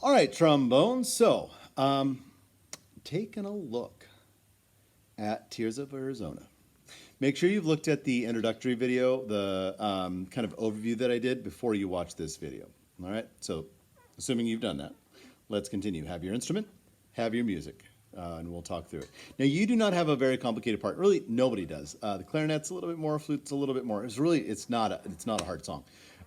All right, trombone. So, taking a look at Tears of Arizona. Make sure you've looked at the introductory video, the kind of overview that I did before you watch this video. All right, so assuming you've done that, let's continue. Have your instrument, have your music, and we'll talk through it. Now, you do not have a very complicated part. Really, nobody does. The clarinet's a little bit more, flute's a little bit more. It's not a hard song.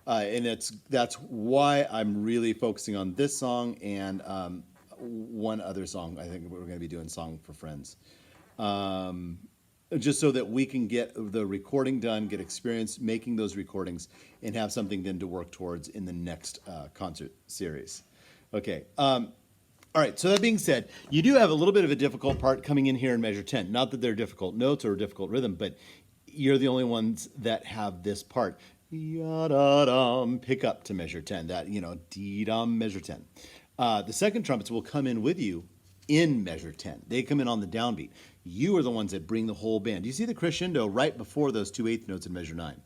And that's why I'm really focusing on this song and one other song. I think we're going to be doing Song for Friends. Just so that we can get the recording done, get experience making those recordings, and have something then to work towards in the next concert series. Okay. All right, so that being said, you do have a little bit of a difficult part coming in here in measure 10. Not that they're difficult notes or a difficult rhythm, but you're the only ones that have this part. Ya-da-dum, pick up to measure 10, that, dee-dum, measure 10. The second trumpets will come in with you in measure 10. They come in on the downbeat. You are the ones that bring the whole band. You see the crescendo right before those 2/8 notes in measure 9.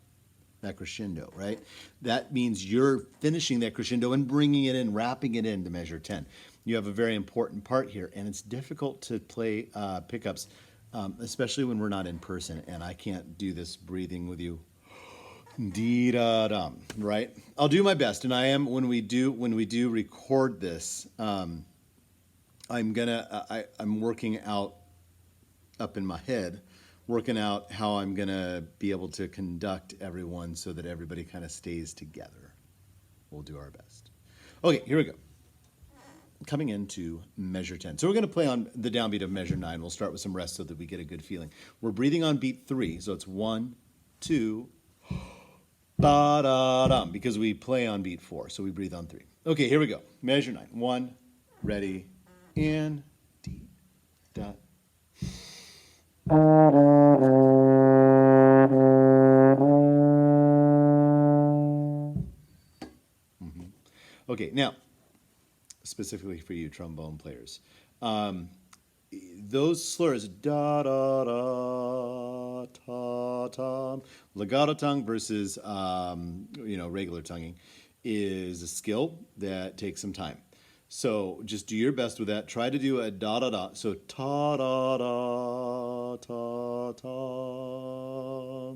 That crescendo, right? That means you're finishing that crescendo and bringing it in, wrapping it into measure 10. You have a very important part here, and it's difficult to play pickups, especially when we're not in person, and I can't do this breathing with you. Dee-da-dum, right? I'll do my best, and I am when we do record this. I'm working out up in my head, working out how I'm gonna be able to conduct everyone so that everybody kind of stays together. We'll do our best. Okay, here we go. Coming into measure 10. So we're going to play on the downbeat of measure 9. We'll start with some rest so that we get a good feeling. We're breathing on beat 3, so it's 1, 2, da-da-dum, because we play on beat 4, so we breathe on 3. Okay, here we go. Measure 9. 1, ready, and D, da. Okay, now, specifically for you trombone players, those slurs, da da da ta ta, legato tongue versus regular tonguing, is a skill that takes some time. So just do your best with that. Try to do a da da da. So ta da da ta ta.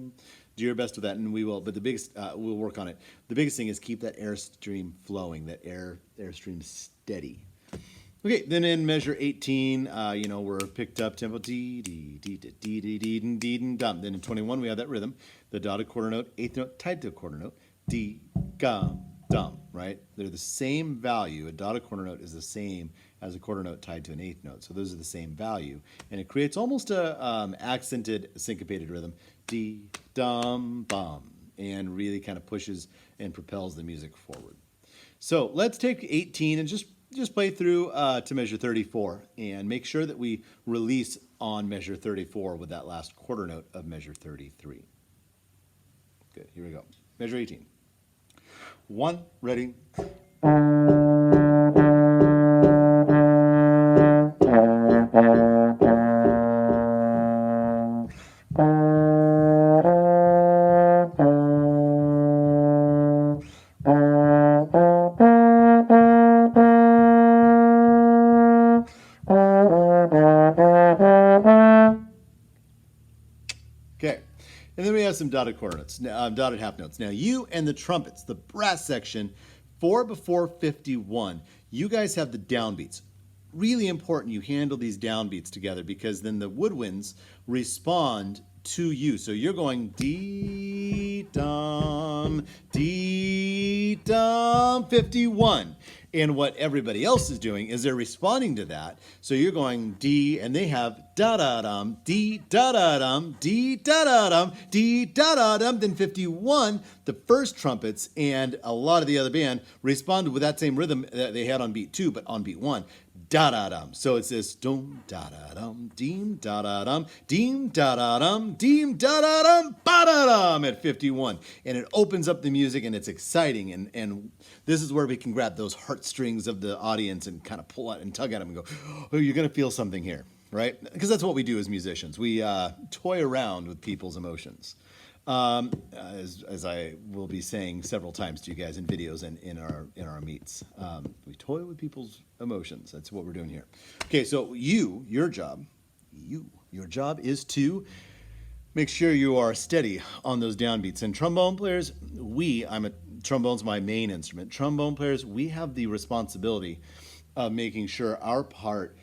Do your best with that, and we will. But the biggest, we'll work on it. The biggest thing is keep that airstream flowing, that airstream steady. Okay, then in measure 18, we're picked up tempo dee dee dee dee dee dee dee dee dee dum. Then in 21, we have that rhythm, the dotted quarter note, eighth note tied to a quarter note, dee gum dum. Right? They're the same value. A dotted quarter note is the same as a quarter note tied to an eighth note. So those are the same value, and it creates almost a accented, syncopated rhythm. Dee dum bum, and really kind of pushes and propels the music forward. So let's take 18 and just play through to measure 34 and make sure that we release on measure 34 with that last quarter note of measure 33. Good, here we go. Measure 18. 1, ready. Okay, and then we have some dotted quarter notes, dotted half notes. Now you and the trumpets, the brass section, 4 before 51, you guys have the downbeats. Really important you handle these downbeats together because then the woodwinds respond to you. So you're going dee dum, 51. And what everybody else is doing is they're responding to that. So you're going D, and they have da da dum, D da da dum, D da da dum, D da da dum. Then 51, the first trumpets and a lot of the other band responded with that same rhythm that they had on beat 2, but on beat 1. Da da dum. So it's this dum da da dum, deem da da dum, deem da da dum, deem da da dum, ba da dum at 51, and it opens up the music and it's exciting. And this is where we can grab those heartstrings of the audience and kind of pull out and tug at them and go, oh, you're gonna feel something here, right? Because that's what we do as musicians. We toy around with people's emotions. As I will be saying several times to you guys in videos and in our meets. We toy with people's emotions. That's what we're doing here. Okay, so your job is to make sure you are steady on those downbeats. And trombone players, trombone's my main instrument. Trombone players, we have the responsibility of making sure our part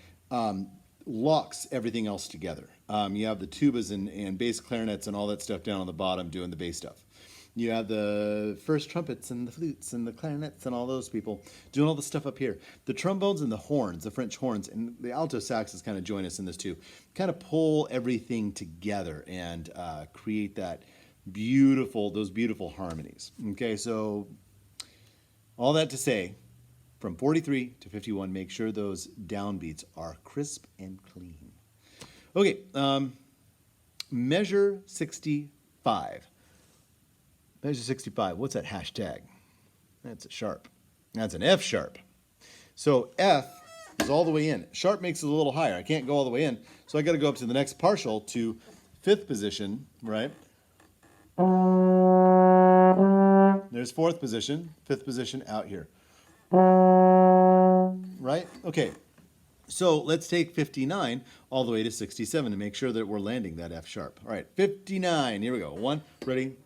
locks everything else together. You have the tubas and bass clarinets and all that stuff down on the bottom doing the bass stuff. You have the first trumpets and the flutes and the clarinets and all those people doing all the stuff up here. The trombones and the horns, the French horns, and the alto saxes kind of join us in this too. Kind of pull everything together and create those beautiful harmonies. Okay, so all that to say, from 43 to 51, make sure those downbeats are crisp and clean. Okay, measure 65. Measure 65, what's that hashtag? That's a sharp. That's an F sharp. So F is all the way in. Sharp makes it a little higher. I can't go all the way in, so I got to go up to the next partial to 5th position, right? There's 4th position, 5th position out here. Right? Okay. So let's take 59 all the way to 67 to make sure that we're landing that F sharp. All right, 59. Here we go. 1, ready.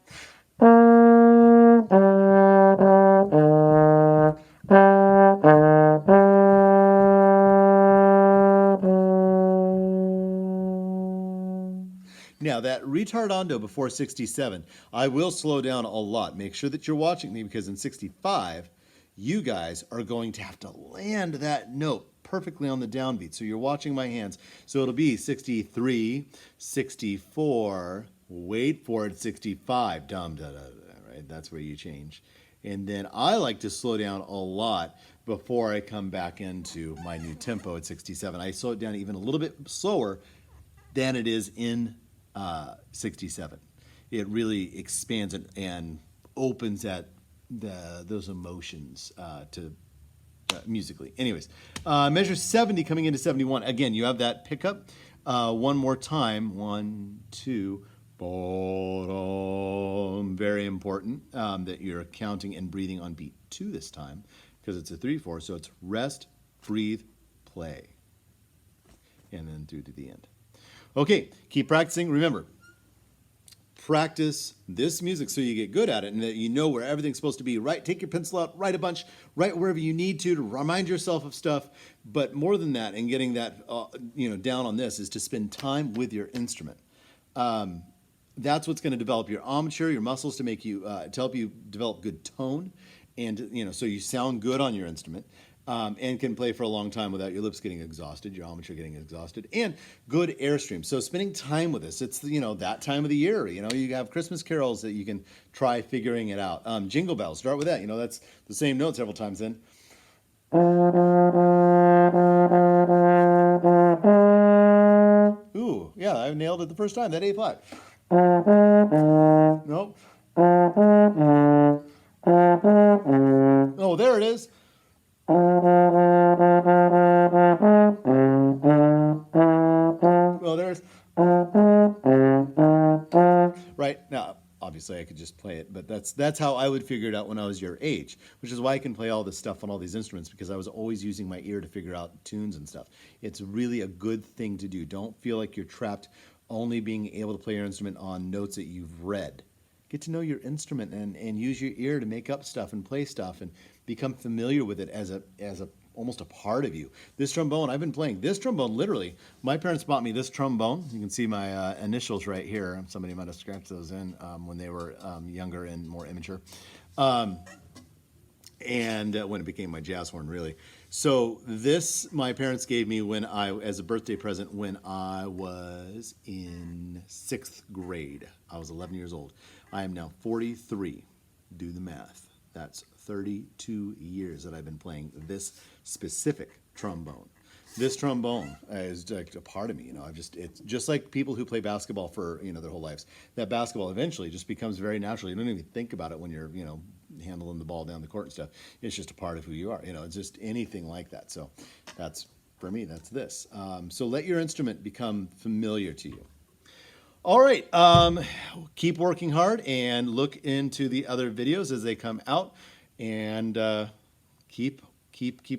Now that retardando before 67, I will slow down a lot. Make sure that you're watching me because in 65, you guys are going to have to land that note perfectly on the downbeat. So you're watching my hands. So it'll be 63, 64, wait for it, 65, dum da da da, right? That's where you change. And then I like to slow down a lot before I come back into my new tempo at 67. I slow it down even a little bit slower than it is in 67. It really expands and opens those emotions to musically. Anyways, measure 70 coming into 71. Again, you have that pickup. One more time. 1, 2, very important that you're counting and breathing on beat 2 this time because it's a 3/4. So it's rest, breathe, play, and then through to the end. Okay, keep practicing. Remember, practice this music so you get good at it and that you know where everything's supposed to be. Right, take your pencil out, write a bunch, write wherever you need to remind yourself of stuff. But more than that, and getting that down on this, is to spend time with your instrument. That's what's going to develop your armature, your muscles, to make you to help you develop good tone, and so you sound good on your instrument. And can play for a long time without your lips getting exhausted, your armature getting exhausted, and good airstream. So spending time with this, it's that time of the year. You have Christmas carols that you can try figuring it out. Jingle bells, start with that. That's the same note several times in. Ooh, yeah, I nailed it the first time. That A flat. Nope. Oh, there it is. Well, there's right now. Obviously, I could just play it, but that's how I would figure it out when I was your age, which is why I can play all this stuff on all these instruments, because I was always using my ear to figure out tunes and stuff. It's really a good thing to do. Don't feel like you're trapped only being able to play your instrument on notes that you've read. Get to know your instrument and use your ear to make up stuff and play stuff and become familiar with it as almost a part of you. This trombone, I've been playing this trombone literally. My parents bought me this trombone. You can see my initials right here. Somebody might have scratched those in when they were younger and more immature. And when it became my jazz horn, really. So this, my parents gave me as a birthday present when I was in 6th grade. I was 11 years old. I am now 43. Do the math. That's 32 years that I've been playing this specific trombone. This trombone is like a part of me, it's just like people who play basketball for, their whole lives. That basketball eventually just becomes very natural. You don't even think about it when you're, handling the ball down the court and stuff. It's just a part of who you are. It's just anything like that. So for me, that's this. So let your instrument become familiar to you. All right. Keep working hard and look into the other videos as they come out, and keep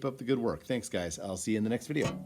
up the good work. Thanks, guys. I'll see you in the next video.